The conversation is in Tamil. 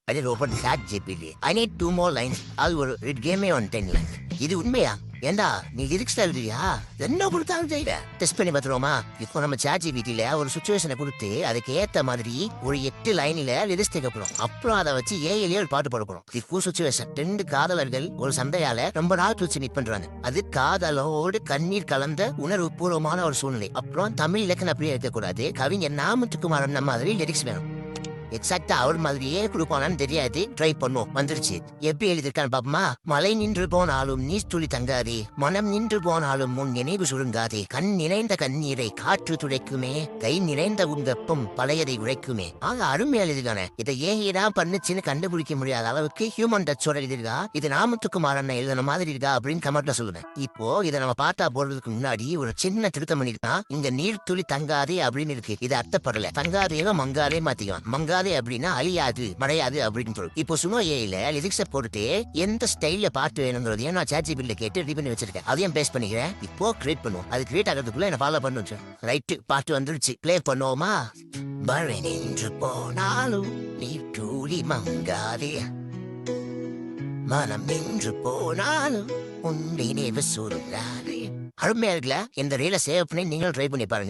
I just opened ChatGPT. I need 2 more lines. அது ஒரு கேமே on 10 lines. இது உண்மையா? ஏண்டா நீ லிரிக்ஸ் எழுதுறியா? என்ன கொடுத்தாலும் செய்யற. டெஸ்ட் பண்ணி பார்த்துருவோமா? இப்போ நம்ம ChatGPTல ஒரு சுச்சுவேஷனை கொடுத்து அதுக்கு ஏத்த மாதிரி ஒரு 8 லைன்ல லிரிக்ஸ் தேக்கப்படும். அப்புறம் அதை வச்சு ஏஐலயே ஒரு பாட்டு போட போறோம். இப்போ சுச்சுவேஷன் 2 காதலர்கள் ஒரு சண்டையால ரொம்ப நாள் கழிச்சு மீட் பண்றாங்க. அது காதலோடு கண்ணீர் கலந்த உணர்வு பூர்வமான ஒரு சூழ்நிலை. அப்புறம் தமிழ் இலக்கணம் அப்படியே இருக்கக்கூடாது. கவிஞர் நாமத்துக்குமாரன் மாதிரி லிரிக்ஸ் வேணும். எக்ஸாக்டா அவர் மாதிரியே கொடுப்பானான்னு தெரியாது. ட்ரை பண்ணுவோம். வந்துருச்சு. எப்படி எழுதிருக்கான்னு பாப்போமா? மழை நின்று போனாலும் நீர் துளி தங்காதே, மனம் நின்று போனாலும் முன் நினைவு சுருங்காதே, கண் நிறைந்த கண்ணீரை காற்று துடைக்குமே, கை நிறைந்த உன் வெப்பம் பழையதை உழைக்குமே. ஆக அருமையா எழுதிருக்கானே. இதை ஏன் பண்ணுச்சுன்னு கண்டுபிடிக்க முடியாத அளவுக்கு ஹியூமன் டச்சோட எழுதிருக்கா. இது நாமத்துக்குமாரன் எழுதின மாதிரி இருக்கா அப்படின்னு கமெண்ட்ல சொல்லுங்க. இப்போ இதை நம்ம பாட்டா போடுறதுக்கு முன்னாடி ஒரு சின்ன திருத்தம் பண்ணிருக்கான். இங்க நீர் துளி தங்காதே அப்படின்னு இருக்கு. இது அர்த்தப்படல. தங்காதேவ மங்காதே மாத்திக்கலாம். மங்காதே அப்படின்னா அழியாது மறையாது அப்படின்னு சொல்லும். இப்போ சுனோ ஏல லிரிக்ஸ போட்டுட்டு எந்த ஸ்டைல்ல பாட்டு வேணுங்கிறதையும் நான் ChatGPTல கேட்டு ரெடி பண்ணி வச்சிருக்கேன். அதையும் பேஸ்ட் பண்ணிக்கிறேன். இப்போ கிரியேட் பண்ணுவோம். அது கிரியேட் ஆகிறதுக்குள்ள என்ன ஃபாலோ பண்ணுச்சு. ரைட், பாட்டு வந்துருச்சு. ப்ளே பண்ணுவோமா? மழை நின்று போனாலும் நீ தூளி மங்காதே, மனம் நின்று போனாலும் உன் நினைவு சுருங்காதே. அருமையா இருக்குல்ல? இந்த ரீலை சேவ் பண்ணி நீங்களும் ட்ரை பண்ணி பாருங்க.